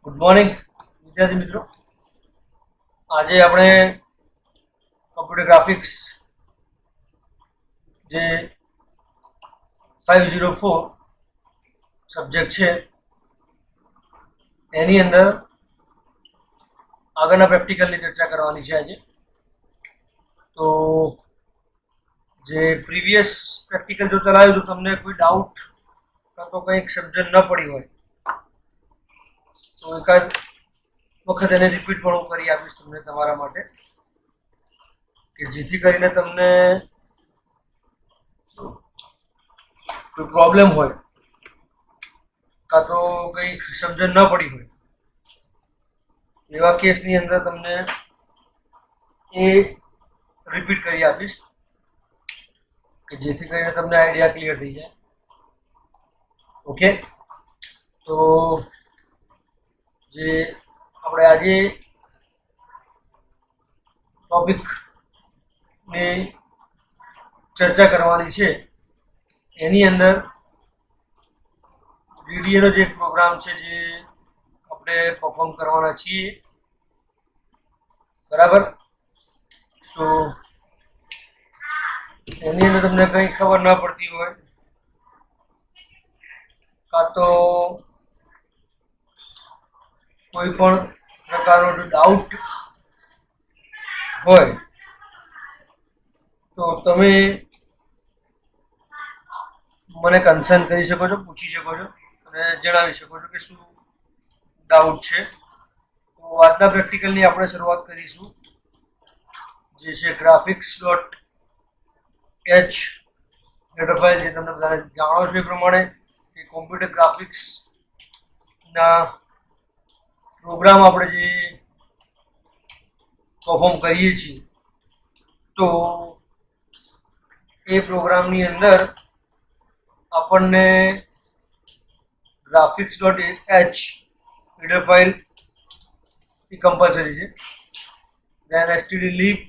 Good morning વિદ્યાર્થી મિત્રો. આજે આપણે કમ્પ્યુટર ગ્રાફિક્સ જે 504 સબ્જેક્ટ છે એની અંદર આગળના પ્રેક્ટિકલની ચર્ચા કરવાની છે આજે. તો જે પ્રીવિયસ પ્રેક્ટિકલ જો ચલાવ્યું તો તમને કોઈ ડાઉટ કાં તો કંઈક સમજણ ન પડી હોય તો એકાદ વખત એને રિપીટ પણ હું કરી આપીશ તમને તમારા માટે, કે જેથી કરીને તમને કોઈ પ્રોબ્લેમ હોય કાં તો કંઈક સમજણ ન પડી હોય એવા કેસની અંદર તમને એ રિપીટ કરી આપીશ કે જેથી કરીને તમને આઈડિયા ક્લિયર થઈ જાય. ઓકે, તો જે આપણે આજે ટોપિકની ચર્ચા કરવાની છે એની અંદર VDAનો જે પ્રોગ્રામ છે જે આપણે પરફોર્મ કરવાના છીએ, બરાબર. સો એની અંદર તમને કંઈ ખબર ન પડતી હોય કાં તો કોઈ પણ પ્રકારનો ડાઉટ હોય તો તમે મને કન્સર્ન કરી શકો છો, પૂછી શકો છો અને જણાવી શકો છો કે શું ડાઉટ છે. તો આજના પ્રેક્ટિકલની આપણે શરૂઆત કરીશું જે છે graphics.h હેડર ફાઇલ. જે તમને બધાને જાણો છો એ પ્રમાણે કે કોમ્પ્યુટર ગ્રાફિક્સના પ્રોગ્રામ આપણે જે પરફોર્મ કરીએ છીએ તો એ પ્રોગ્રામની અંદર આપણને graphics.h હેડર ફાઇલ એ કમ્પલસરી છે. દેન stdlib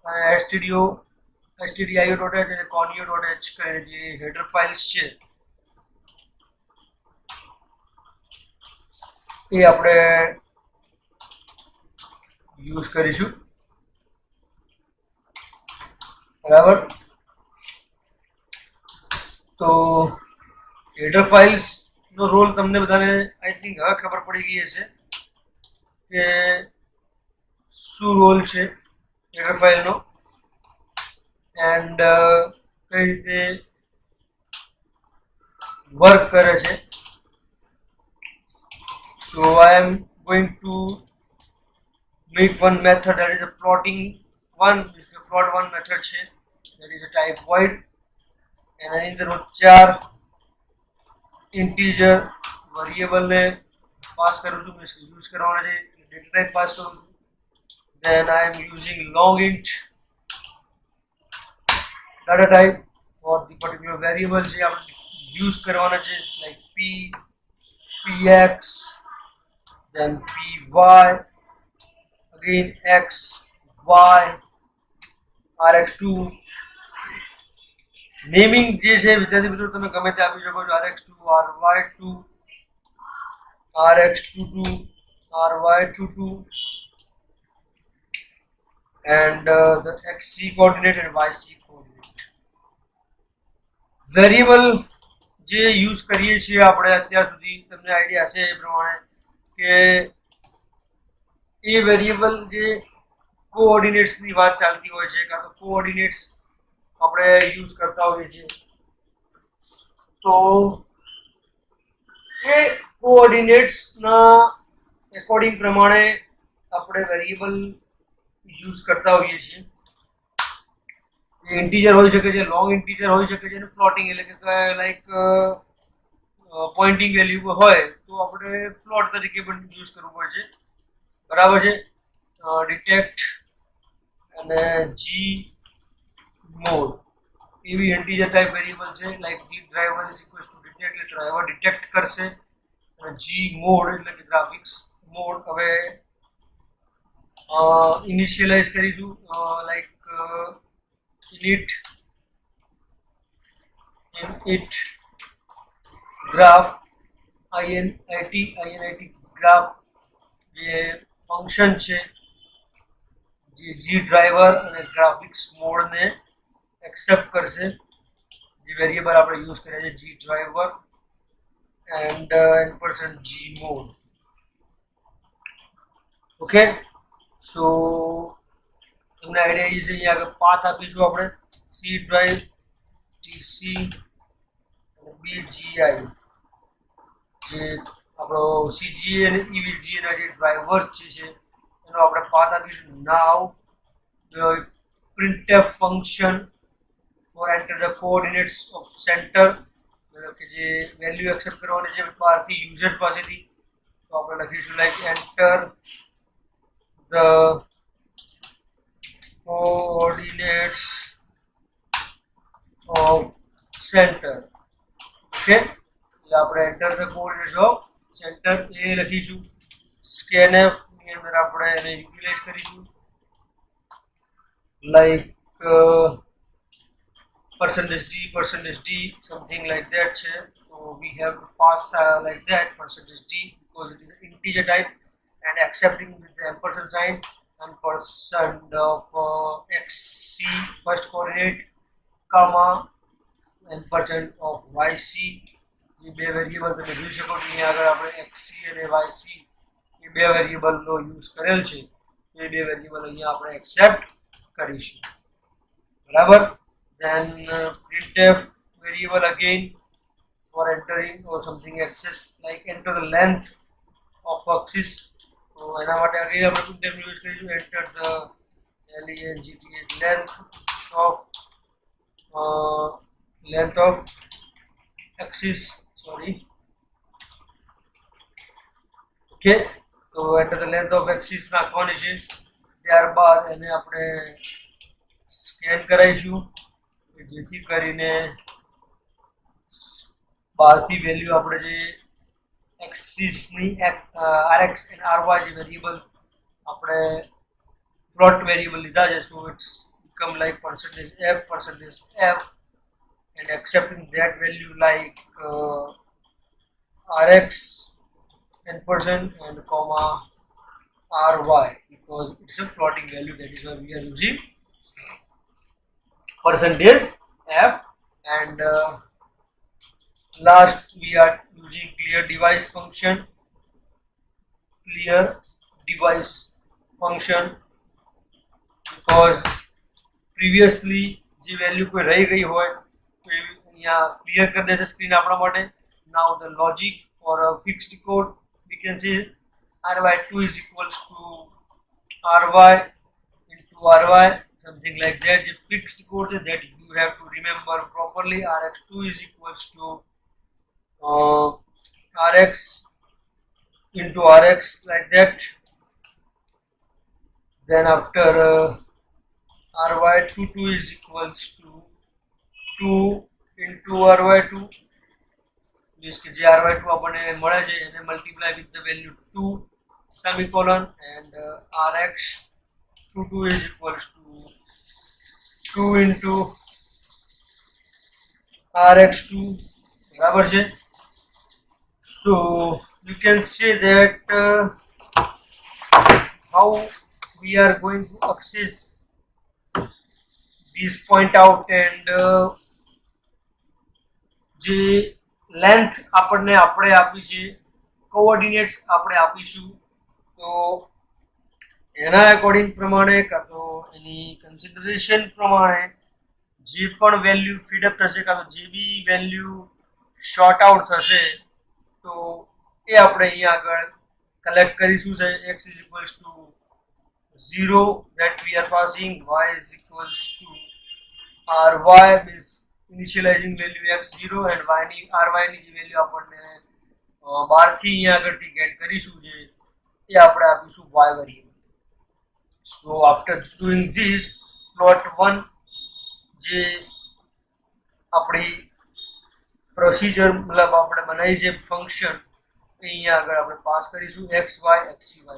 અને stdio.h અને conio.h કરીને જે હેડર ફાઇલ્સ છે એ આપણે યુઝ કરીશું, બરાબર. તો હેડર ફાઇલ્સ નો રોલ તમને બધાને આઈ થિંક હવે ખબર પડી ગઈ હશે કે શું રોલ છે હેડર ફાઇલનો એન્ડ કઈ રીતે વર્ક કરે છે. So I am going to make one method, that is a plotting one. Plot one method છે, that is a type void, and એની અંદર હું 4 ઇન્ટીજર વેરિયેબલને પાસ કરું છું, મીન્સ યુઝ કરવાના છે, ડેટા ટાઈપ પાસ કરું છું. then I am using long int data type for the particular variable જે આપણે યુઝ કરવાના છે, like px, then py, again x, y, rx2. Naming જે છે વિદ્યાર્થી મિત્રો તમે ગમે તે આપી શકો છો, rx2, ry2, rx22, ry22, and the xc coordinate and yc coordinate. Variable જે યુઝ કરીએ છીએ આપણે અત્યાર સુધી તમને આઈડિયા હશે એ પ્રમાણે કે એ વેરિયેબલ જે કોઓર્ડિનેટ્સની વાત ચાલતી હોય છે કાં તો કોઓર્ડિનેટ્સ આપણે યુઝ કરતા હોઈએ છીએ તો એ કોઓર્ડિનેટ્સના એકોર્ડિંગ પ્રમાણે આપણે વેરિયેબલ યુઝ કરતા હોઈએ છીએ. ઇન્ટીજર હોઈ શકે છે, લોંગ ઇન્ટીજર હોઈ શકે છે અને ફ્લોટિંગ એટલે કે લાઈક પોઇન્ટિંગ વેલ્યુ હોય તો આપણે ફ્લોટ તરીકે પણ યુઝ કરવું પડે છે, બરાબર છે. ડિટેક્ટ અને જી મોડ એવી ઇન્ટીજર ટાઈપ વેરિયેબલ છે, like D driver is equal to detect એટલે ડ્રાઈવર ડિટેક્ટ કરશે, અને જી મોડ એટલે કે ગ્રાફિક્સ મોડ હવે ઇનિશિયલાઇઝ કરીશું, like init graph init graph જે ફંક્શન છે જે જી ડ્રાઈવર અને ગ્રાફિક્સ મોડને એક્સેપ્ટ કરશે, જે વેરિયેબલ આપણે યુઝ કર્યા છે G driver and &g mode. Okay, so તમને આઈડિયા એ છે અહીંયા આગળ પાથ આપીશું આપણે સી ડ્રાઈવ ટીસી અને બીજીઆઈ, જે આપણો સીજી અને ઈવીજી ના જે ડ્રાઈવર્સ છે એનો આપણે પાથ આપીશું. નાવ printf function for enter the coordinates of center, મતલબ કે જે વેલ્યુ એક્સેપ્ટ કરવાની છે બહારથી યુઝર પાસેથી, તો આપણે લખીશું like enter the coordinates of center. Okay, એટલે આપણે enter the coordinates of center એ લખીશું. scanf ની અંદર આપણે એને યુટિલાઇઝ કરીશું like %d something like that છે. So we have to pass like that %d because it is an integer type and accepting with the ampersand sign and percent of xc first coordinate comma and percent of yc. જે બે variable તમે જોઈ શકો છો અહીંયા આગળ આપણે xc અને yc એ બે વેરિયેબલનો યુઝ કરેલ છે, એ બે વેરિયેબલ અહીંયા આપણે એક્સેપ્ટ કરીશું. બરાબર. Then printf variable again for entering or something access like enter the length of axis. So એના માટે again આપણે printf યુઝ કરીશું enter the length of axis, sorry. Okay, તો enter the length of axis નાખવાની છે. ત્યારબાદ એને આપણે સ્કેન કરાવીશું જેથી કરીને બહારથી વેલ્યુ આપણે જે એક્સિસની rx and ry જે વેરિયેબલ આપણે ફ્લોટ વેરિયેબલ લીધા છે, so it's become like %f and accepting that value like rx and comma ry because it's a floating value, that is why we are using %f. And last we are using clear device function because previously જે value કોઈ રહી ગઈ હોય તો અહીંયા clear કરી દેશે screen આપણા માટે. Now the logic or a fixed code we can say ry2 is equals to ry into ry, something like that. The fixed code that you have to remember properly. rx2 is equals to rx into rx, like that. Then after ry22 is equals to 2 into ry2, means કે જે ry2 આપણને મળે છે એને multiply with the value 2 semicolon and rx22 is equals to 2 into rx2. બરાબર છે. So you can say that how we are going to access this point out and જે length આપણને આપણે આપી છે, કોઓર્ડિનેટ્સ આપણે આપીશું, તો એના એકોર્ડિંગ પ્રમાણે કાં તો એની કન્સિડરેશન પ્રમાણે જે પણ વેલ્યુ ફીડઅપ થશે કાં તો જે બી વેલ્યુ શોર્ટ આઉટ થશે તો એ આપણે અહીંયા આગળ કલેક્ટ કરીશું. x is equals to 0 that we are passing, y is equals to ry means initializing value x0 and y ની ry ની જે વેલ્યુ આપણને બહારથી અહીંયા આગળથી ગેટ કરીશું છે એ આપણે આપીશું y variable. So after doing this, plot 1 જે આપણી પ્રોસિજર મતલબ આપણે બનાવી છે ફંક્શન અહીંયા આગળ આપણે પાસ કરીશું xy xy y.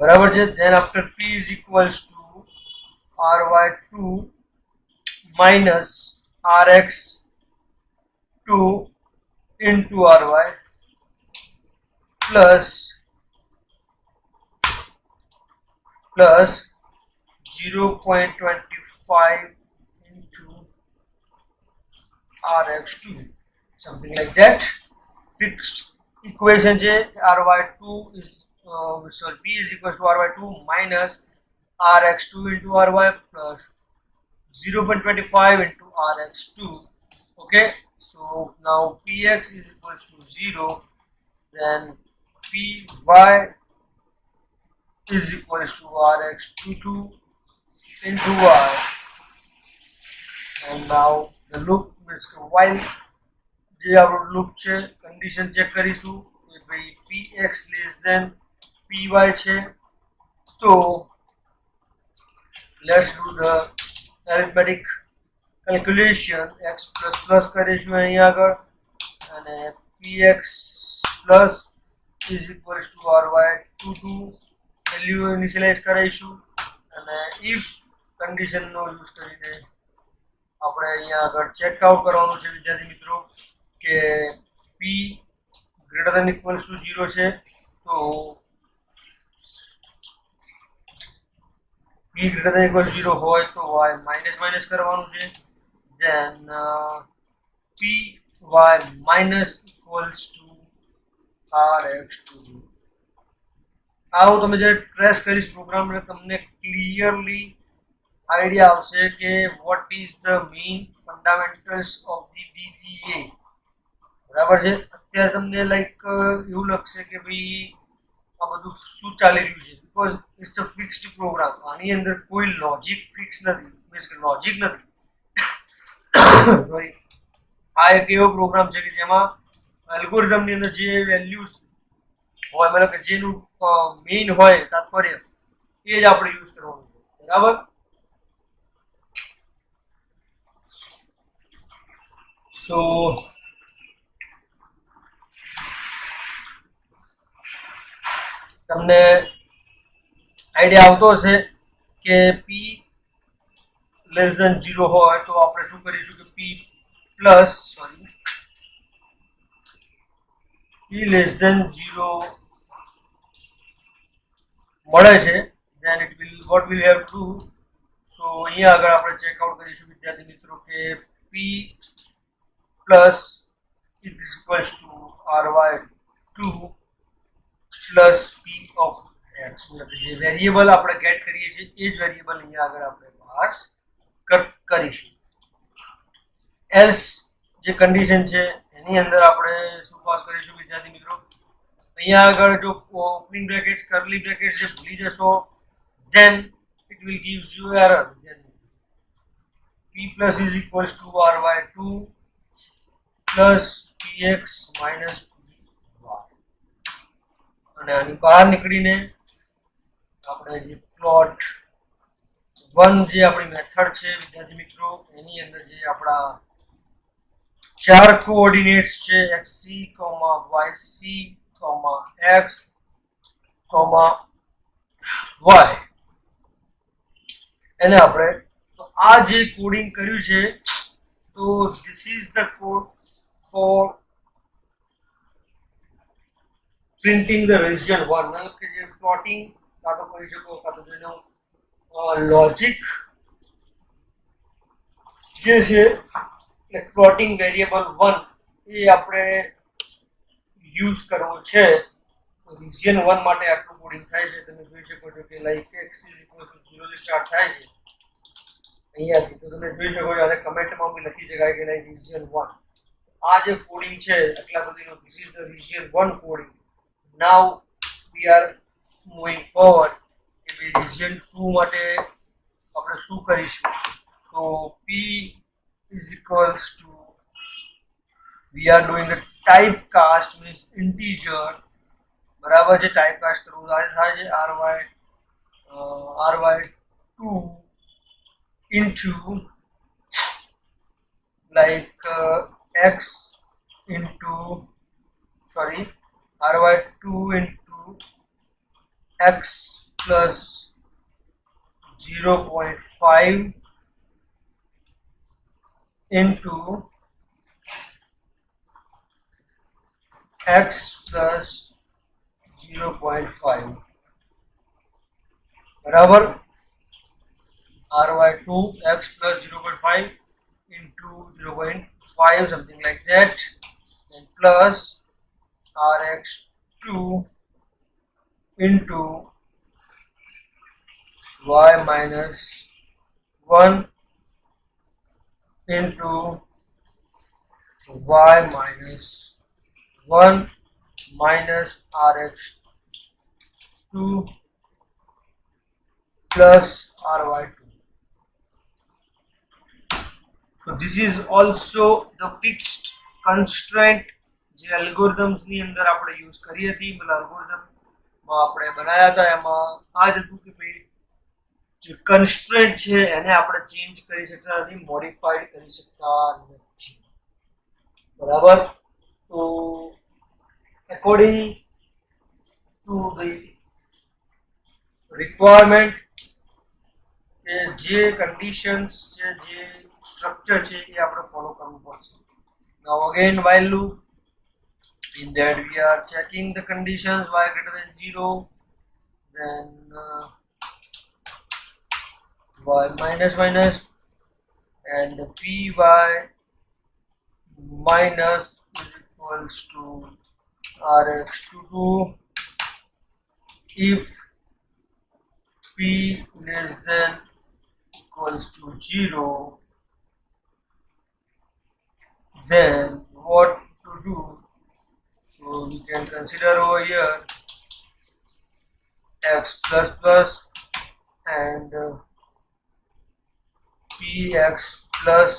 બરાબર છે. Then after p is equals to ry2 minus rx2 into ry plus 0.25 into rx2, something like that. Fixed equation છે ry2 is sorry, p is equals to ry2 minus rx2 into ry plus 0.25 into rx2. Okay, so now px is equals to 0, then py is equals to rx22 into y, and now the loop means while જે આપણું loop છે condition check કરીશું કે ભાઈ px less than py છે, તો let's do the arithmetic calculation. x plus plus કરીશું અહીંયા આગળ, અને px plus is equals to ry22 value initialise કરીશું, અને ઇફ કન્ડિશનનો યુઝ કરીને આપણે અહીંયા આગળ ચેકઆઉટ કરવાનું છે વિદ્યાર્થી મિત્રો કે p greater than equals to 0 છે, તો p ગ્રેટર ધેન ઇક્વલ્સ 0 હોય તો y માઇનસ માઇનસ કરવાનું છે, then py minus equals to rx2. આવું તમે જ્યારે ટ્રેસ કરીશ પ્રોગ્રામને તમને ક્લિયરલી આઈડિયા આવશે કે vote is the main fundamentals of the BBA. બરાબર છે. અત્યારે તમને લાઈક એવું લાગશે કે ભાઈ આ બધું શું ચાલી રહ્યું છે, because it's a fixed program. આની અંદર કોઈ લોજિક ફિક્સ નથી, મીન્સ કે લોજિક નથી. સોરી, આ એક એવો પ્રોગ્રામ છે કે જેમાં એલ્ગોરિધમની અંદર જે વેલ્યુઝ હોય, મતલબ કે જેનું મેઇન હોય તાત્પર્ય, એ જ આપણે યુઝ કરવાનું છે. બરાબર. સો તમને આઈડિયા આવતો હશે કે p લેસ ધેન 0 હોય તો આપણે શું કરીશું કે p plus sorry p less than 0 મળે છે, then it will what we'll have to do. સો અહીંયા આગળ આપણે ચેકઆઉટ કરીશું વિદ્યાર્થી મિત્રો કે p plus is equals two ry2 plus p of x, મતલબ જે વેરિયેબલ આપણે ગેટ કરીએ છીએ એ જ વેરિયેબલ અહીંયા આગળ આપણે પાસ કરીશું. એલ્સ જે કન્ડિશન છે એની અંદર આપણે શું પાસ કરીશું વિદ્યાર્થી મિત્રો, અહીંયા આગળ જો ઓપનિંગ બ્રેકેટ કર્લી બ્રેકેટ જે ભૂલી જશો then it will gives you error. Then p plus is equals to ry2 plus px minus py, અને આની બહાર નીકળીને આપણે જે પ્લોટ 1 જે આપણી મેથડ છે વિદ્યાર્થી મિત્રો, એની અંદર જે આપણા ચાર કોઓર્ડિનેટ્સ છે xc, yc, x, y, એને આપણે તો આ જે કોડિંગ કર્યું છે, તો this is the code four printing the region 1, મતલબ કે જે પ્લોટિંગ કાં તો કરી શકો કાં તો જેનું લોજિક જે છે પ્લોટિંગ વેરિયેબલ 1 એ આપણે યુઝ કરવો છે. રિજિયન 1 માટે આટલું કોડિંગ થાય છે. તમે જોઈ શકો છો કે like x is equal two 0 થી સ્ટાર્ટ થાય છે અહીંયાથી, તો તમે જોઈ શકો છો અને કમેન્ટમાં બી લખી શકાય કે લાઈક રિજિયન 1. આ જે કોડિંગ છે એટલા સુધીનો, this is the region 1 coding. Now we are moving forward કે રિજિયન 2 માટે આપણે શું કરીશું, તો p is equals to, we are doing the typecast means integer. બરાબર છે. ટાઈપકાસ્ટ કરવું થાય છે ry2 into like x into sorry ry2 into x plus 0.5 into x plus 0.5 बराबर ry2 x plus 0.5 into 0.5 something like that, and plus rx2 into y minus 1 into y minus 1 minus rx2 plus ry2. So this is also the fixed constraint જે algorithms ની અંદર આપણે use કરી હતી, मतलब algorithm માં આપણે બનાયા હતા એમાં આ જ હતું કે ભાઈ જે constraint છે એને આપણે ચેન્જ કરી શકતા નથી, મોડિફાઈડ કરી શકતા નથી, બરાબર. તો according to the requirement કે જે conditions છે, જે structure છે એ આપણે follow કરવું પડશે. Now again while loop, in that we are checking the conditions y greater than 0, then y minus minus, and py minus is equals to rx22 if p less than equals to 0. Then what to do? So we can consider over here x plus plus and px plus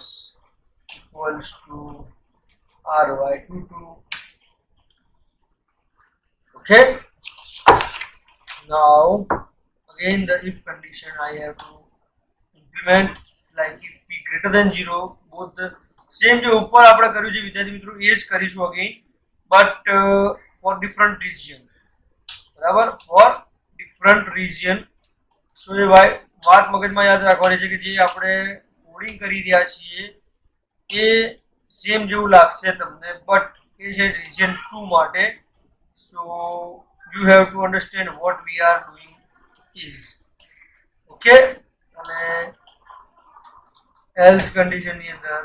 equals to ry22. Okay. Now again the if condition I have to implement, like if p greater than 0, both the same जो ऊपर આપણે કર્યું છે વિદ્યાર્થી મિત્રો એ જ કરીશું again, but for different region, બરાબર, for different region. so એ વાત મગજમાં યાદ રાખવાની છે કે જે આપણે કોડિંગ કરી રહ્યા છીએ એ સેમ જેવું લાગશે તમને, બટ એ છે region 2 માટે. so you have to understand what we are doing is okay. અને else condition ની અંદર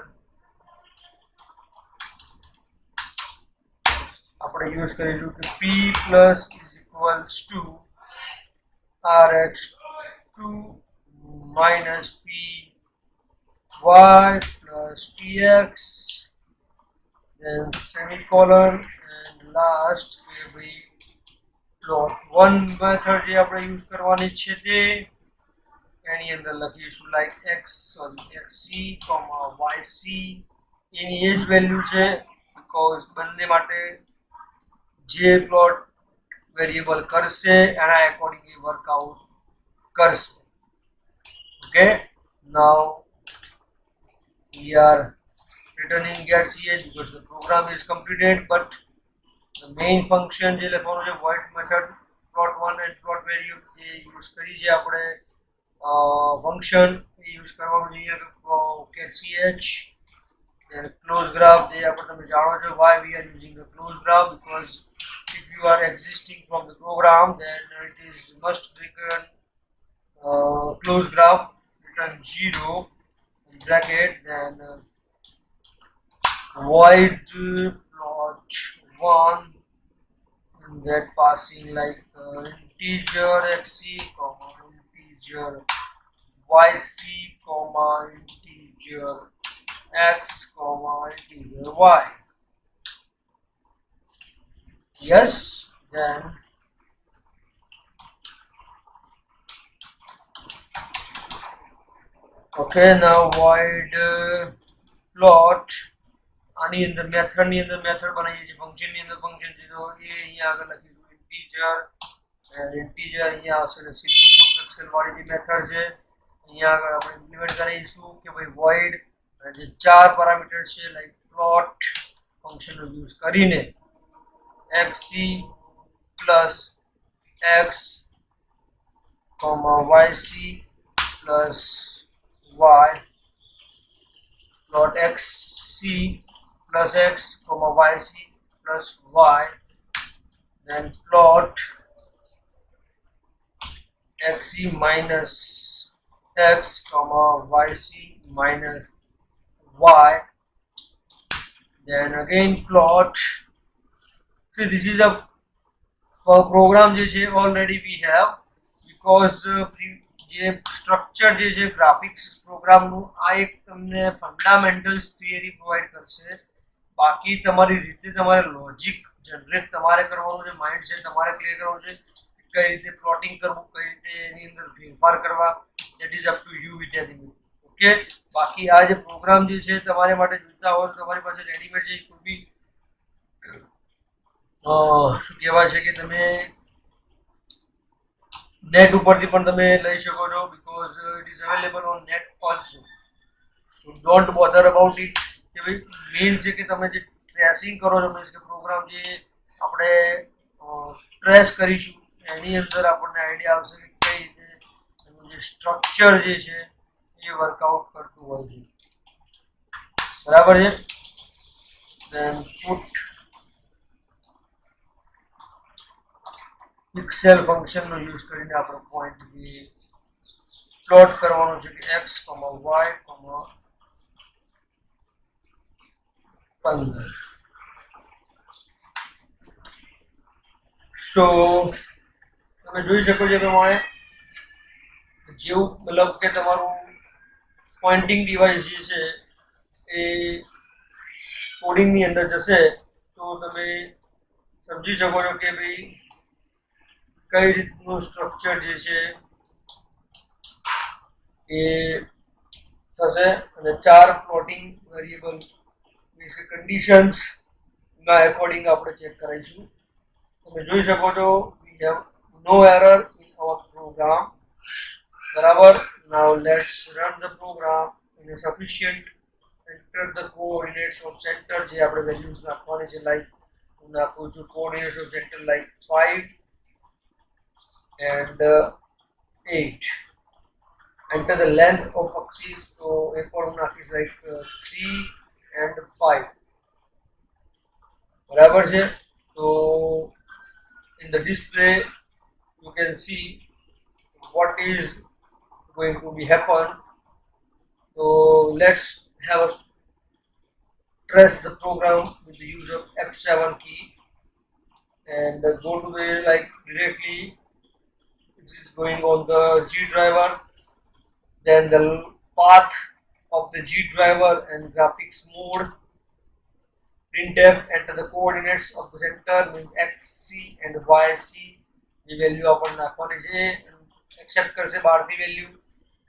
આપણે યુઝ કરીશું કે p plus is equals to rx2 minus py plus px, then semicolon, and last કે ભાઈ plot 1 મેથડ જે આપણે યુઝ કરવાની છે તે એની અંદર લખીશું like xc, yc, એની એ જ વેલ્યુ છે બીકોઝ બંને માટે જે પ્લોટ વેરિયેબલ કરશે એના એકોર્ડિંગલી વર્કઆઉટ કરશે. Okay. Now we are returning get ch because the program is completed, but the main function જે લખવાનું છે void method plot1 and plot value A use કરી છે આપણે function એ યુઝ કરવાનું છે અહીંયા get ch, then close graph જે આપણે તમે જાણો છો why we are using the close graph, because if you are existing from the program then it is must return close graph, return 0 in bracket, then void plot1 and that passing like integer xc comma integer yc comma integer x comma integer y. Yes, then okay. now void plot આની અંદર method ની અંદર method બનાવીએ છીએ, function ની અંદર function છે તો એ અહીંયા આગળ લખીશું ઇન્ટીજર, અને ઇન્ટીજર અહીંયા આવશે ને સીધું પુટ એક્સેલ વાળી જે મેથડ છે અહીંયા આગળ આપણે ઇમ્પ્લિમેન્ટ કરીશું કે ભાઈ void જે ચાર પેરામીટર છે લાઈક પ્લોટ ફંક્શન નો યુઝ કરીને xc plus x comma yc plus y plot xc plus x comma yc plus y, then plot xc minus x comma yc minus y, then again plot. See, this is a program જે છે already we have, because જે structure જે છે graphics પ્રોગ્રામનું આ એક તમને fundamentals theory provide કરશે. બાકી તમારી રીતે તમારે લોજિક જનરેટ તમારે કરવાનું છે, માઇન્ડસેટ તમારે ક્લિયર કરવાનું છે, કઈ રીતે પ્લોટિંગ કરવું, કઈ રીતે એની અંદર ફેરફાર કરવા, that is up to you વિદ્યાર્થી મિત્રો. ઓકે, બાકી આ જે પ્રોગ્રામ જે છે તમારે માટે જોઈતા હોય તો તમારી પાસે રેડીમેડ છે કોઈ બી શું કહેવાય છે કે તમે નેટ ઉપરથી પણ તમે લઈ શકો છો, because it is available on net also. So don't bother about it. કે ભાઈ મેઇન છે કે તમે જે ટ્રેસિંગ કરો છો, મીન્સ કે પ્રોગ્રામ જે આપણે ટ્રેસ કરીશું એની અંદર આપણને આઈડિયા આવશે કે કઈ રીતે એનું જે સ્ટ્રક્ચર જે છે એ વર્કઆઉટ કરતું હોય છે. બરાબર છે. then put પિક્સેલ ફંક્શનનો યુઝ કરીને આપણે પોઈન્ટ બી પ્લોટ કરવાનું છે કે x, y, 15. સો તમે જોઈ શકો છો પ્રમાણે જેવું મતલબ કે તમારું પોઇન્ટિંગ ડિવાઇસ જે છે એ કોડિંગની અંદર જશે તો તમે સમજી શકો છો કે ભાઈ કઈ રીતનું સ્ટ્રક્ચર જે છે એ થશે. અને 4 પ્લોટિંગ વેરિયેબલ મીન્સ કે કન્ડિશન્સના એકોર્ડિંગ આપણે ચેક કરીશું. તમે જોઈ શકો છો we have no error in our program. બરાબર. Now let's run the program in a sufficient. Enter the coordinates of centre, જે આપણે વેલ્યુઝ નાખવાની છે. લાઈક હું નાખું છું coordinates of centre like 5 and 8. Enter the length of axis, so a coordinate is like 3 and 5. બરાબર છે. તો in the display you can see what is going to be happen. So let's have a trace the program with the use of F7 key and go to the like directly. It is going on the G driver, then the path of the G driver and graphics mode. printf, enter the coordinates of the center means xc and yc. the value अपन नाखवानी છે, accept કરશે બહારથી value,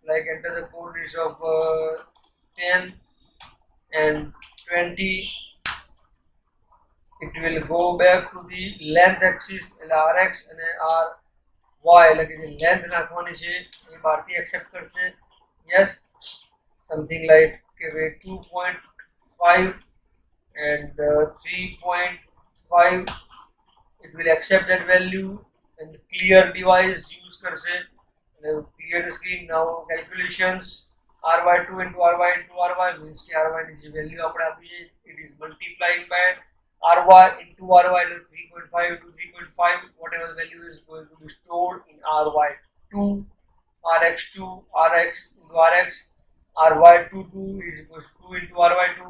like enter the coordinates of 10 and 20. it will go back to the length axis એટલે rx અને ry એટલે કે જે length નાખવાની છે એ બહારથી એક્સેપ્ટ કરશે. યસ, સમથિંગ લાઈક કે 2.5 and 3.5. it will accept that value and clear device use કરશે અને clear the screen. now calculations ry2 into ry into ry means કે ry ની જે વેલ્યુ આપણે આપી છે it is multiplying by ry into ry, 3.5 into 3.5, whatever the value is going to be stored in ry2, rx2, rx into rx, ry22 is equal to 2 into ry2,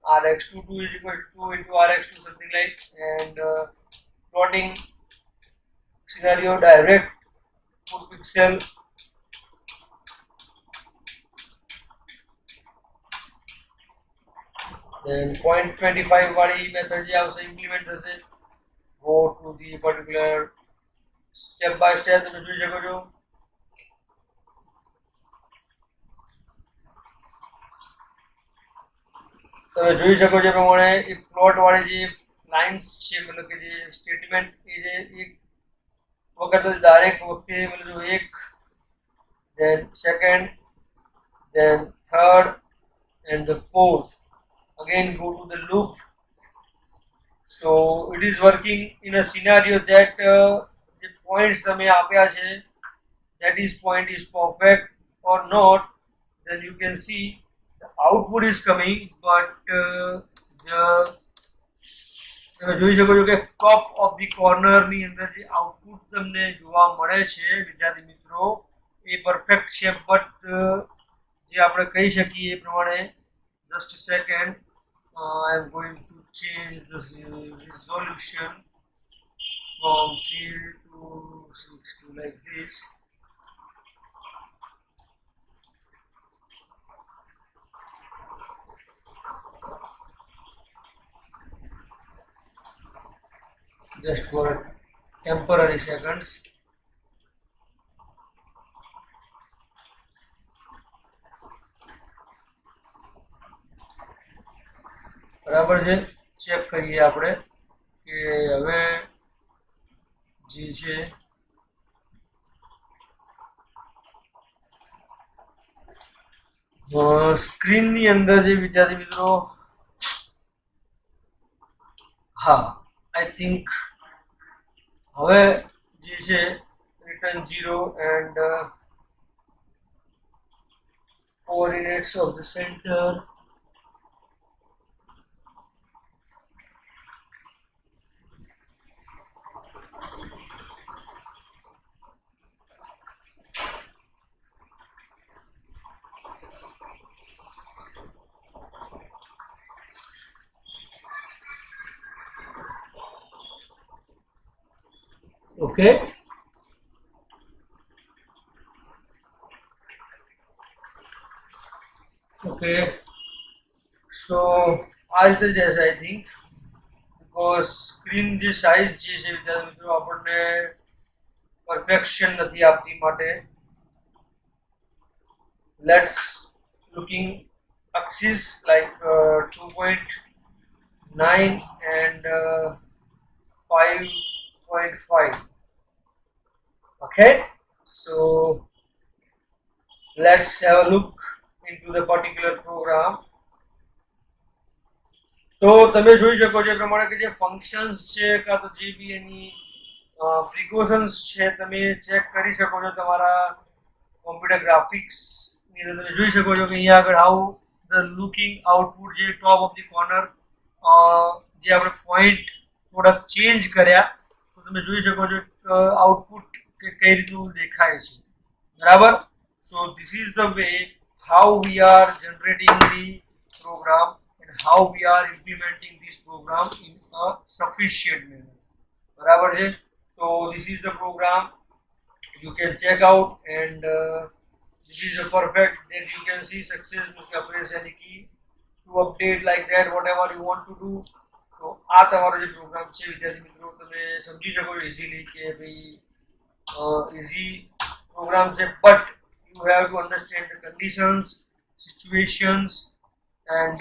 rx22 is equal to 2 into rx2, something like. And plotting scenario direct put pixel. then 0.25 વાળી method જે આવશે implement થશે. go to the particular step by step. તમે જોઈ શકો છો તમે જોઈ શકો છો પ્રમાણે એ પ્લોટ વાળી જે લાઇન્સ છે મતલબ કે જે સ્ટેટમેન્ટ એ જે એક વખત દરેક વખતે મતલબ એક, then second, then third and the fourth. again go to the loop. so it is working in a scenario that the points તમે આપ્યા છે that is point is perfect or not. then you can see the output is coming, but તમે જોઈ શકો છો કે top of the corner ની અંદર જે આઉટપુટ તમને જોવા મળે છે વિદ્યાર્થી મિત્રો એ પરફેક્ટ છે, બટ જે આપણે કહી શકીએ એ પ્રમાણે just second I am going to change the resolution from 3 to 6 to like this. Just for temporary seconds. બરાબર છે, ચેક કરીએ આપણે કે હવે જે છે સ્ક્રીનની અંદર જે વિદ્યાર્થી મિત્રો, હા આઈ થિંક હવે જે છે return 0 and coordinates of the center. Okay. Okay. So as the just I think because screen જે સાઇઝ જે છે વિદ્યાર્થી મિત્રો આપણને પરફેક્શન નથી આપતી માટે let's looking axis like 2.9 and 5.5. Okay, so let's have a look into the particular program. તો તમે જોઈ શકો છો એ પ્રમાણે કે જે ફંક્શન્સ છે કાં તો જે બી એની પ્રિકોશન્સ છે તમે ચેક કરી શકો છો તમારા કોમ્પ્યુટર ગ્રાફિક્સની અંદર તમે જોઈ શકો છો કે અહીંયા આગળ હાઉ ધ લુકિંગ આઉટપુટ જે ટોપ ઓફ ધી કોર્નર જે આપણે પોઈન્ટ થોડાક ચેન્જ કર્યા તો તમે જોઈ શકો છો આઉટપુટ કે કઈ રીતનું દેખાય છે, બરાબર. So this is the way how we are generating the program and how we are implementing this program in a sufficient manner. બરાબર છે. So this is the program you can check out and this is a perfect that you can see success press any key to update like that whatever you want to do. So આ તમારો જે programme છે વિદ્યાર્થી મિત્રો તમે સમજી શકો છો ઇઝીલી કે ભાઈ easy program છે, but you have to understand the conditions, situations and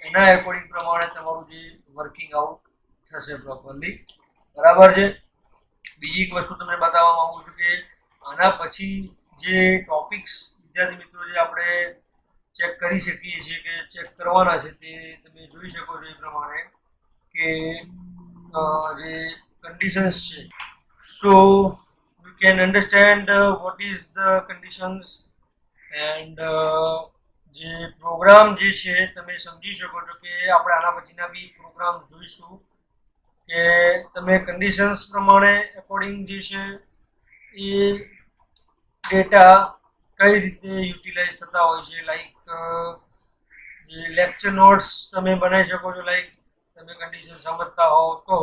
એના એકોર્ડિંગ પ્રમાણે તમારું જે વર્કિંગ આઉટ થશે પ્રોપરલી, બરાબર છે. બીજી એક વસ્તુ તમને બતાવવા માંગુ છું કે આના પછી જે ટોપિક્સ વિદ્યાર્થી મિત્રો જે આપણે ચેક કરી શકીએ છીએ કે ચેક કરવાના છે તે તમે જોઈ શકો છો એ પ્રમાણે કે જે કન્ડિશન્સ છે. સો you can understand what is the conditions and જે પ્રોગ્રામ જે છે તમે સમજી શકો છો કે આપણે આના પછીના બી પ્રોગ્રામ જોઈશું કે તમે કન્ડિશન્સ પ્રમાણે અકોર્ડિંગ જે છે એ ડેટા કઈ રીતે યુટિલાઇઝ થતા હોય છે. લાઈક જે લેક્ચર નોટ્સ તમે બનાવી શકો છો, લાઈક તમે કન્ડિશન સમજતા હો તો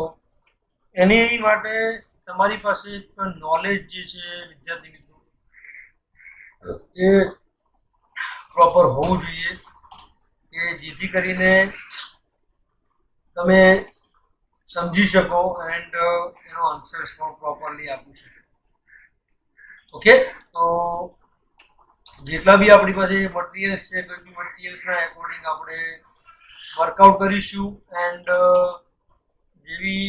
એની માટે તમારી પાસે એક નોલેજ જે છે વિદ્યાર્થી મિત્રો એ પ્રોપર હોવું જોઈએ કે જેથી કરીને તમે સમજી શકો એન્ડ એનો આન્સર્સ પણ પ્રોપરલી આપી શકો. ઓકે, તો જેટલા બી આપણી પાસે મટીરિયલ્સ છે કોઈ બી મટીરિયલ્સના એકોર્ડિંગ આપણે વર્કઆઉટ કરીશું એન્ડ જેવી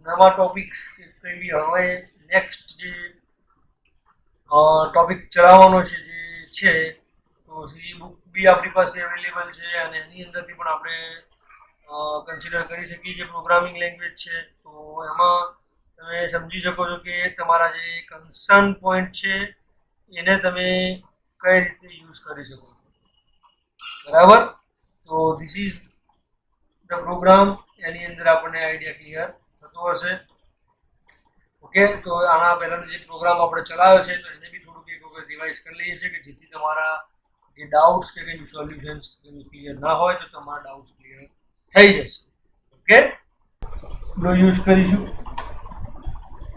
નવા ટોપિક્સ કંઈ બી હવે નેક્સ્ટ જે ટોપિક ચલાવવાનો છે જે છે તો એ બુક બી આપણી પાસે અવેલેબલ છે અને એની અંદરથી પણ આપણે કન્સિડર કરી શકીએ છીએ. પ્રોગ્રામિંગ લેંગ્વેજ છે તો એમાં તમે સમજી શકો છો કે તમારા જે કન્સર્ન પોઈન્ટ છે એને તમે કઈ રીતે યુઝ કરી શકો, બરાબર. તો ધીસ ઇઝ ધ પ્રોગ્રામ. એની અંદર આપણને આઈડિયા ક્લિયર થતો હશે. ઓકે, તો આના પહેલાનો જે પ્રોગ્રામ આપણે ચલાવ્યો છે તો એને બી થોડુંક એક વખત રિવાઇઝ કરી લઈએ છીએ કે જેથી તમારા જે ડાઉટ્સ કે કંઈ સોલ્યુશન્સ ક્લિયર ના હોય તો તમારા ડાઉટ્સ ક્લિયર થઈ જશે. ઓકે, નો યુઝ કરીશું,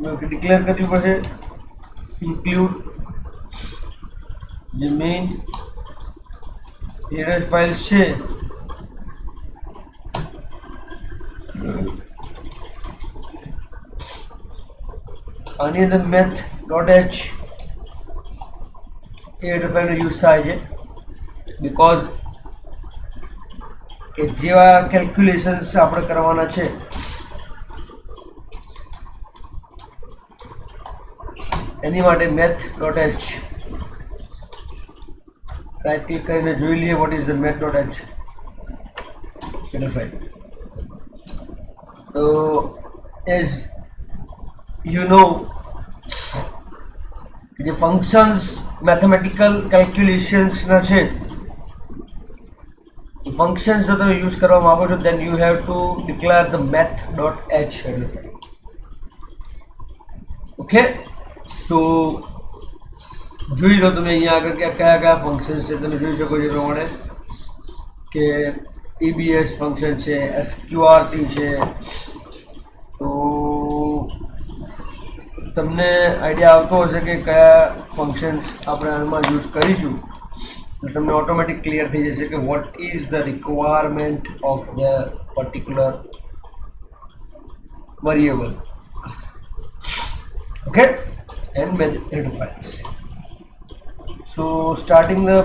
ડિક્લેર કરવું પડશે ઇન્ક્લુડ જે મેઇન હેડર ફાઇલ્સ છે આની અંદર math.h હેડર ફાઇલનો યુઝ થાય છે બીકોઝ કે જેવા કેલ્ક્યુલેશન્સ આપણે કરવાના છે એની માટે math.h રાઇટ ક્લિક કરીને જોઈ લઈએ what is the math.h header file. તો એઝ you know જે ફંક્શન્સ મેથેમેટિકલ કેલ્ક્યુલેશન્સના છે એ ફંક્શન્સ જો તમે યુઝ કરવા માંગો છો then you have to declare the math.h header file. Okay, so જોઈ લો તમે અહીંયા આગળ કયા કયા ફંક્શન્સ છે તમે જોઈ શકો છો એ પ્રમાણે કે EBS ફંક્શન છે, SQRT છે. તો તમને આઈડિયા આવતો હશે કે કયા ફંક્શન્સ આપણે આમાં યુઝ કરીશું તો તમને ઓટોમેટિક ક્લિયર થઈ જશે કે vote is the requirement of the particular variable. Okay, and method files. So starting the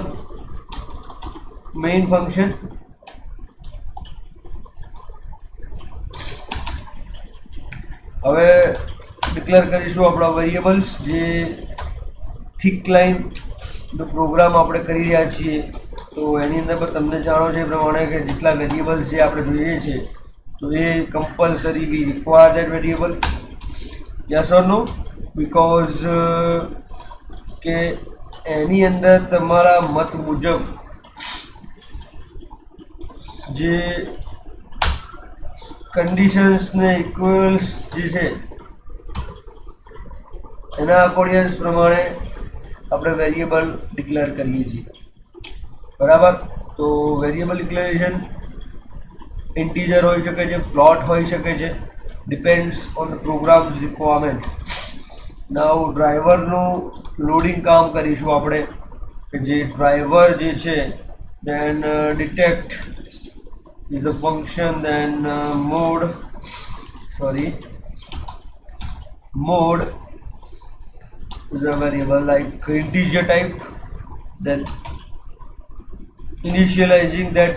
main function, હવે ડિક્લેર કરીશું આપણા વેરિયેબલ્સ જે થિક લાઇનનો પ્રોગ્રામ આપણે કરી રહ્યા છીએ. તો એની અંદર પણ તમને જાણો છો એ પ્રમાણે કે જેટલા વેરિયેબલ્સ જે આપણે જોઈએ છે તો એ compulsory we require that variable. Yes or no? Because કે એની અંદર તમારા મત મુજબ જે કન્ડિશન્સને ઇક્વલ્સ જે છે એના અકોર્ડિયન્સ પ્રમાણે આપણે વેરિયેબલ ડિક્લેર કરીએ છીએ. બરાબર? તો વેરિયેબલ ડિક્લેરેશન ઇન્ટીજર હોઈ શકે છે, ફ્લોટ હોઈ શકે છે, depends on the programs requirement. Now ડ્રાઈવરનું લોડિંગ કામ કરીશું આપણે કે જે ડ્રાઈવર જે છે then detect is a function, then mode is a variable like integer type, then initializing that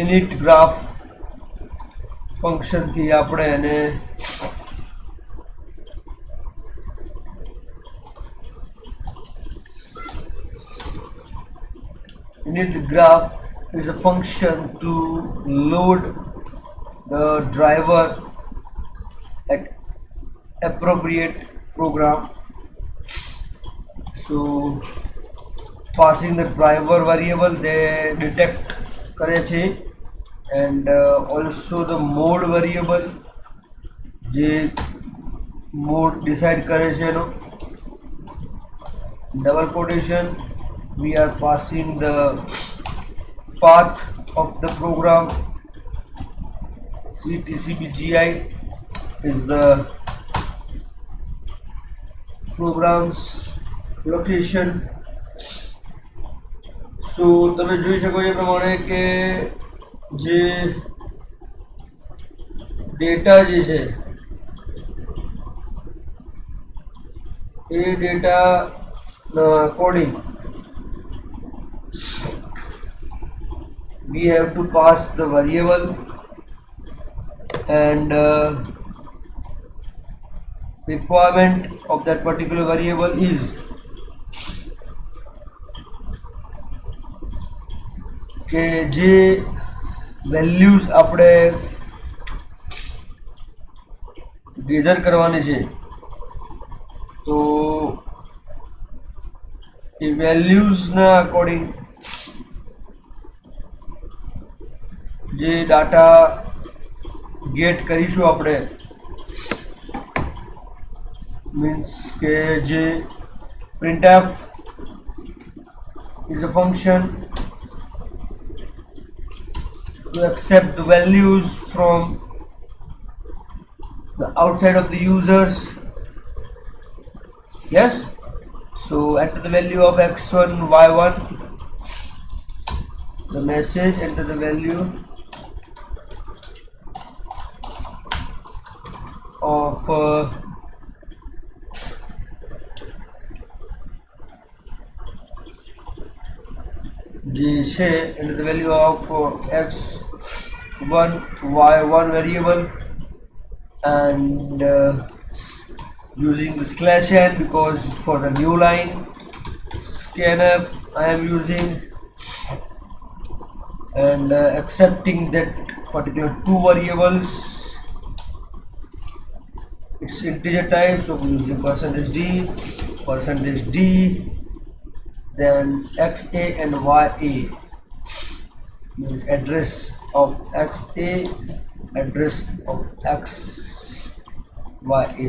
init graph function થી આપણે એને init graph is a function to load the driver at appropriate program. So passing the driver variable they detect કરે છે and also the mode variable જે mode decide કરે છે એનો double quotation we are passing the path of the program. ctcbgi is the program's location. So તમે જોઈ શકો છો પ્રમાણે કે જે ડેટા જે છે એ data according we have to pass the variable and requirement of that particular variable is કે જે વેલ્યુઝ આપણે ગેધર કરવાની છે તો એ વેલ્યુઝના અકોર્ડિંગ જે ડાટા ગેટ કરીશું આપણે, મીન્સ કે જે printf is a function to accept the values from the outside of the users. Yes, so enter the value of x1 y1, the message, enter the value of enter the value of x1 y1 variable, and using the /n because for the new line scanf I am using, and accepting that particular two variables, it's integer type, so we're using %d, then xa and ya, means address of xa, address of xya,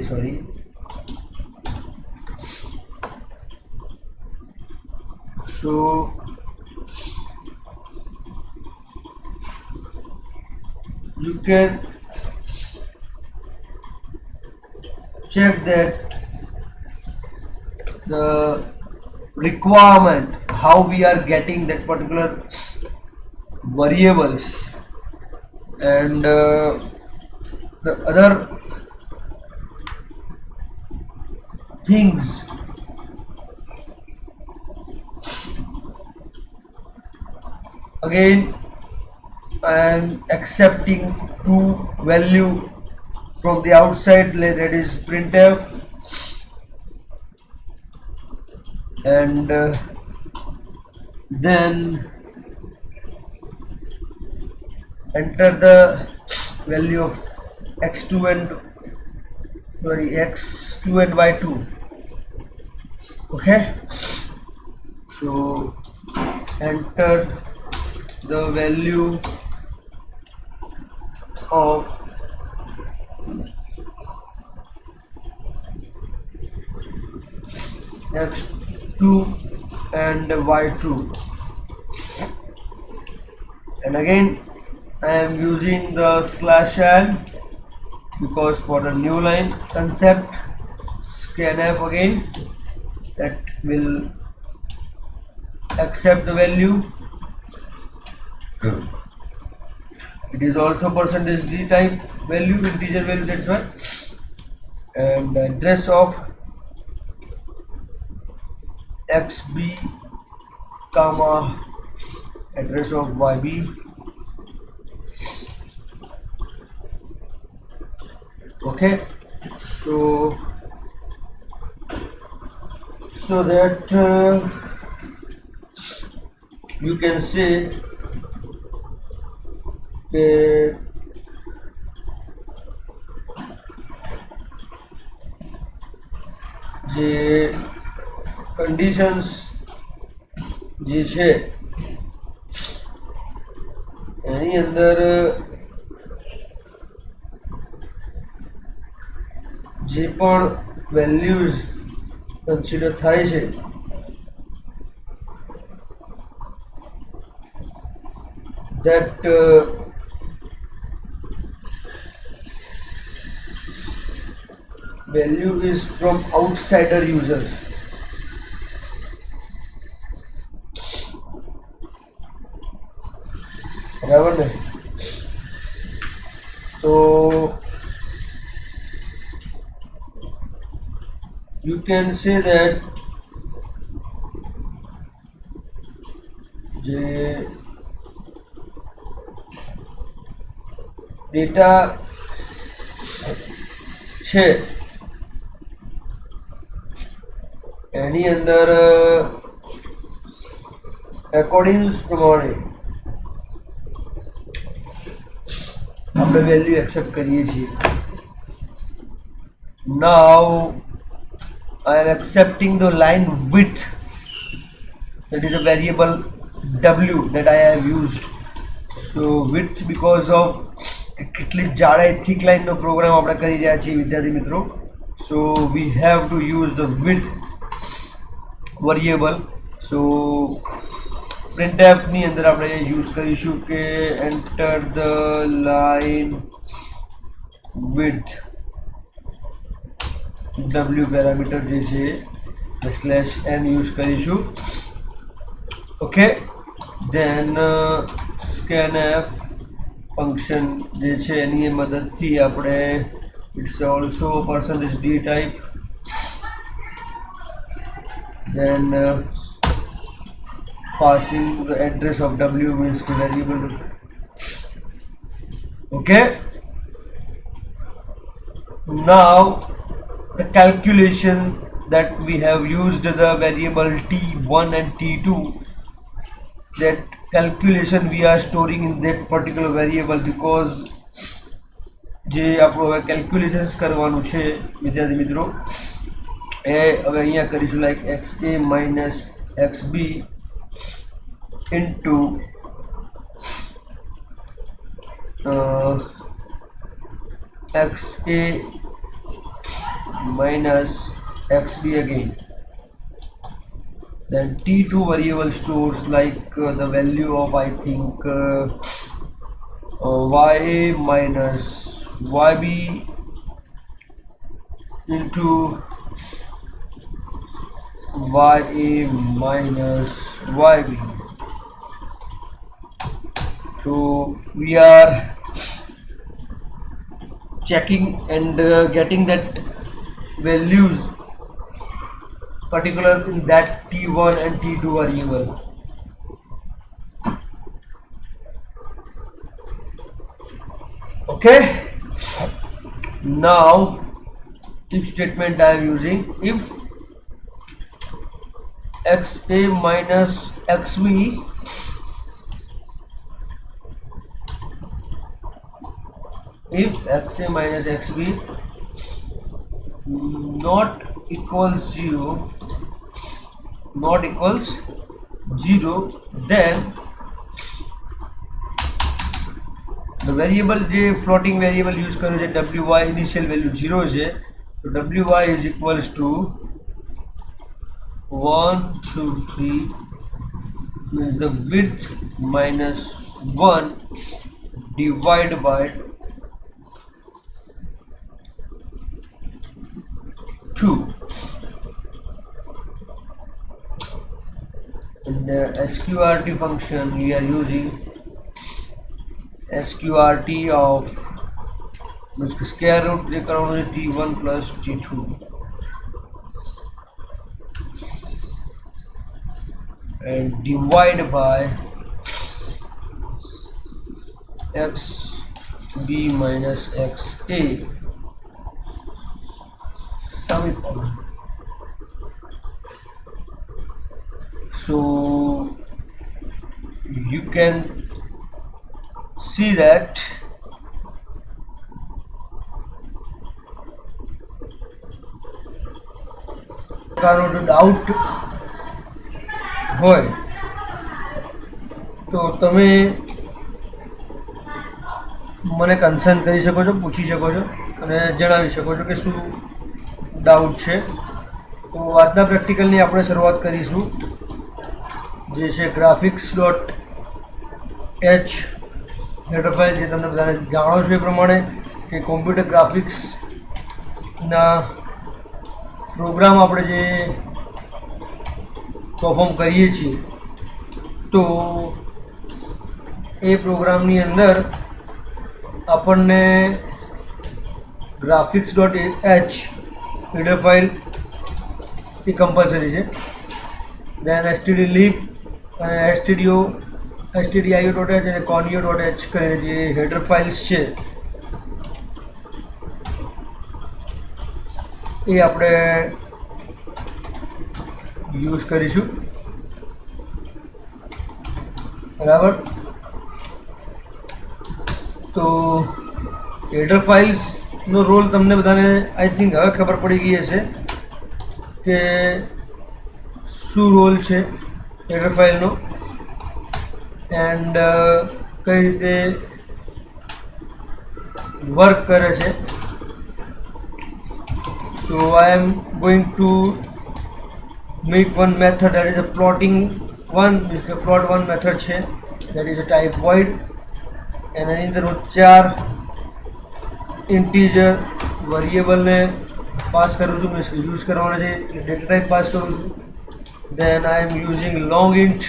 sorry. So you can check that the requirement, how we are getting that particular variables, and the other things. Again, I am accepting two value from the outside, that is printf, and then enter the value of x2 and y2. Okay, so enter the value of x2 and y2, and again I am using the /n because for the new line concept, scanf again, that will accept the value. It is also %d type value, integer value, that's why, and the address of xb comma address of yb. Okay, so that you can say જે conditions જે છે એની અંદર જે પણ values consider થાય છે that value is from outsider users. बराबर ने, तो you can say that જે ડેટા છે એની અંદર એકોર્ડિંગ્સ પ્રમાણે આપણે વેલ્યુ એક્સેપ્ટ કરીએ છીએ. Now I am accepting the line width, that is a variable w that I have used. So width because of કેટલી જાડાઈ thick line નો પ્રોગ્રામ આપણે કરી રહ્યા છીએ વિદ્યાર્થી મિત્રો. So we have to use the width variable. So printf ની અંદર આપણે યુઝ કરીશું કે enter the line width w parameter જે છે /n યુઝ કરીશું. ઓકે, then scanf ફંક્શન જે છે એની મદદથી આપણે it's also %d type, then passing the address of w means the variable. Okay, now the calculation that we have used the variable t1 and t2, that calculation we are storing in that particular variable because જે આપણું હવે calculations કરવાનું છે વિદ્યાર્થી મિત્રો એ હવે અહીંયા કરીશું like XA minus XB into XA minus XB again. Then T2 variable stores like the value of I think YA minus YB into YA minus YB. So we are checking and getting that values particular in that T1 and T2 variable. Okay, now if statement I am using, if XA minus XB not equals 0, then the variable જે floating variable use કર્યું છે wy initial value 0 છે, so wy is equals to 1 2 3 means the width minus 1 divided by 2. In the sqrt function we are using sqrt of square root t1 plus t2 and divide by xb minus xa semicolon. So you can see that doubt હોય તો તમે મને concern કરી શકો છો, પૂછી શકો છો અને જણાવી શકો છો કે શું ડાઉટ છે. તો આજના પ્રેક્ટિકલની આપણે શરૂઆત કરીશું જે છે graphics.h હેડર ફાઇલ, જે તમને બધાને જાણો છો એ પ્રમાણે કે કોમ્પ્યુટર ગ્રાફિક્સના પ્રોગ્રામ આપણે જે પરફોર્મ કરીએ છીએ તો એ પ્રોગ્રામની અંદર આપણને graphics.h હેડર ફાઇલ એ કમ્પલસરી છે. દેન stdlib અને stdio.h અને conio.h કરીને જે હેડર ફાઇલ્સ છે એ આપણે યુઝ કરીશું. બરાબર, તો હેડર ફાઇલ્સ નો રોલ તમને બધાને આઈ થિંક હવે ખબર પડી ગઈ હશે કે શું રોલ છે હેડર ફાઇલનો એન્ડ કઈ રીતે વર્ક કરે છે. So I am going to make one method that is a plotting one, plot one method છે that is a type void and એની અંદર હું 4 ઇન્ટીજર વેરિયેબલને પાસ કરું છું, મીન્સ યુઝ કરવાના છે એટલે ડેટા ટાઈપ પાસ કરું છું. Then I am using long int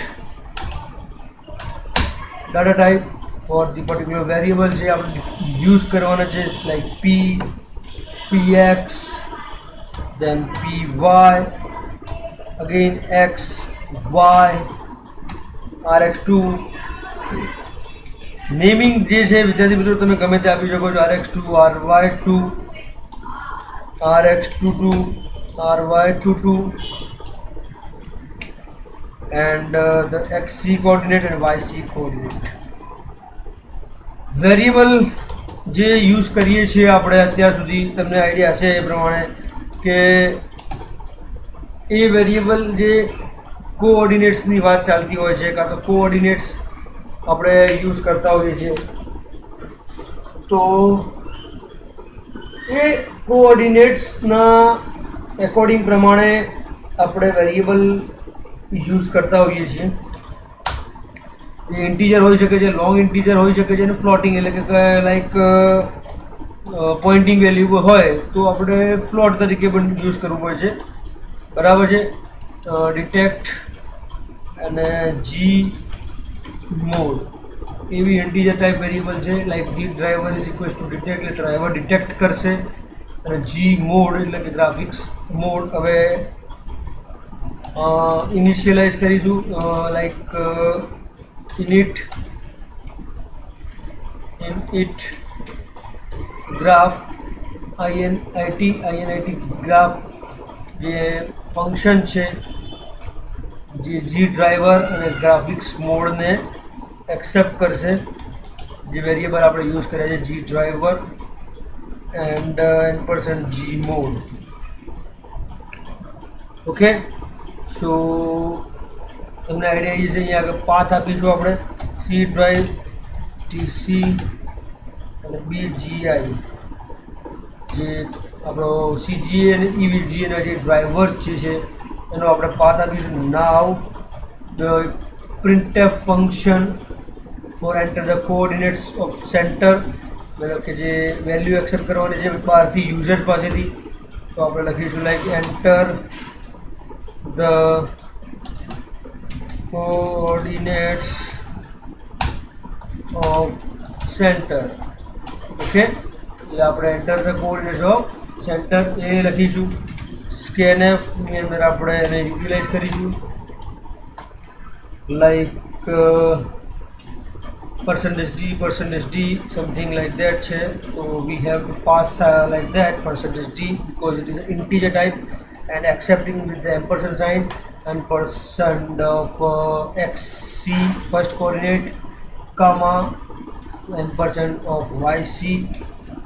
data type for the particular variable જે આપણે યુઝ કરવાના છે, like p, px, then py, again x, y, rx2. Naming જે છે વિદ્યાર્થી મિત્રો તમે ગમે તે આપી શકો છો, rx2, ry2, rx22, ry22 and the xc coordinate and yc coordinate. Variable જે યુઝ કરીએ છીએ આપણે અત્યાર સુધી તમને આઈડિયા હશે એ પ્રમાણે કે એ વેરિયેબલ જે કોઓર્ડિનેટ્સની વાત ચાલતી હોય છે કાં તો કોઓર્ડિનેટ્સ આપણે યુઝ કરતા હોઈએ છીએ, તો એ કોઓર્ડિનેટ્સના એકોર્ડિંગ પ્રમાણે આપણે વેરિયેબલ યુઝ કરતા હોઈએ છીએ. એ ઇન્ટીજર હોઈ શકે છે, લોંગ ઇન્ટીજર હોઈ શકે છે અને ફ્લોટિંગ એટલે કે લાઈક પોઇન્ટિંગ વેલ્યુ હોય તો આપણે ફ્લોટ તરીકે પણ યુઝ કરવું પડે છે. બરાબર છે. ડિટેક્ટ અને જી મોડ એવી ઇન્ટીજર ટાઈપ વેરિયેબલ છે, like D driver is equals to detect એટલે ડ્રાઈવર ડિટેક્ટ કરશે અને જી મોડ એટલે કે ગ્રાફિક્સ મોડ હવે ઇનિશિયલાઇઝ કરીશું, like init graph init graph જે ફંક્શન છે જે જી ડ્રાઈવર અને ગ્રાફિક્સ મોડને એક્સેપ્ટ કરશે, જે વેરિયેબલ આપણે યુઝ કર્યા છે G driver and &g mode. Okay, so તમને આઈડિયા એ છે. અહીંયા આગળ પાથ આપીશું આપણે સી ડ્રાઈવ ટીસી અને બીજીઆઈ જે આપણો સીજીએ અને ઈવીજીએના જે ડ્રાઈવર્સ છે એનો આપણે પાથ આપીશું. Now the printf function for enter the coordinates of centre, મતલબ કે જે વેલ્યુ એક્સેપ્ટ કરવાની છે બહારથી યુઝર પાસેથી, તો આપણે લખીશું like enter the coordinates of center. Okay, એટલે આપણે enter the coordinates of center એ લખીશું. સ્કેનએફ ની અંદર આપણે એને યુટિલાઇઝ કરીશું, like %d something like that છે, તો we have to pass like that %d because it is an integer type and accepting with the ampersand sign and % of xc first coordinate comma and % of yc.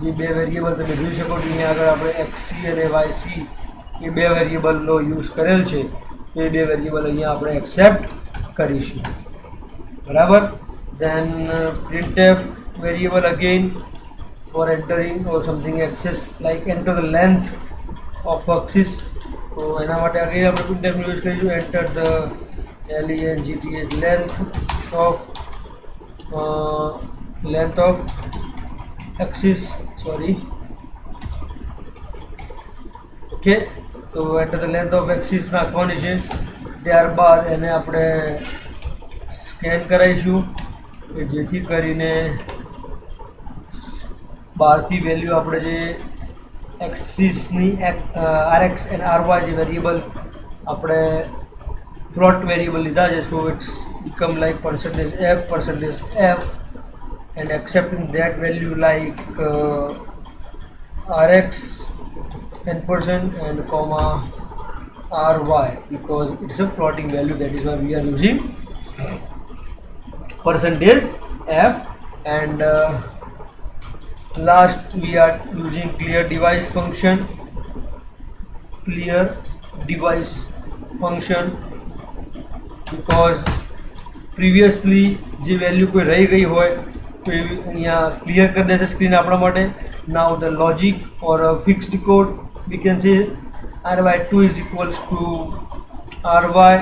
જે બે variable તમે જોઈ શકો છો અહીંયા આગળ આપણે xc અને yc એ બે વેરિયેબલનો યુઝ કરેલ છે, તો એ બે વેરિયેબલ અહીંયા આપણે એક્સેપ્ટ કરીશું. બરાબર. Then printf variable again for entering or something access like enter the length of axis, તો એના માટે અગેન આપણે printf યુઝ કરીશું. Enter the length of axis, sorry. Okay, તો enter the length of axis નાખવાની છે. ત્યારબાદ એને આપણે સ્કેન કરાવીશું કે જેથી કરીને બહારથી વેલ્યુ આપણે જે એક્સિસની RX and RY જે વેરિયેબલ આપણે ફ્લોટ વેરિયેબલ લીધા છે, so it's become like %f and accepting that value like RX and comma RY because it's a floating value, that is why we are using %f and Last we are using clear device function. Clear device function because previously જે value કોઈ રહી ગઈ હોય તો એ અહીંયા clear કરી દેશે screen આપણા માટે. નાઉ the logic or fixed code we can say ry2 is equals to ry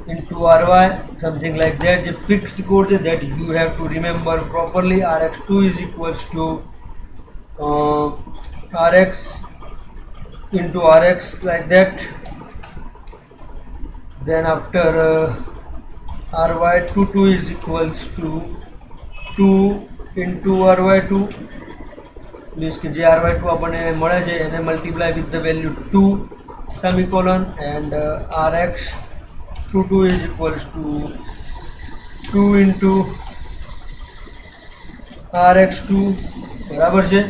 into ry, something like that. જે ફિક્સ્ડ કોડ છે that you have to remember properly. rx2 is equals to rx into rx, like that. Then after ry22 is equals to 2 into ry2, means કે જે ry2 આપણને મળે છે એને multiply with the value 2 semicolon, and rx22 is equals to 2 into rx2, બરાબર છે.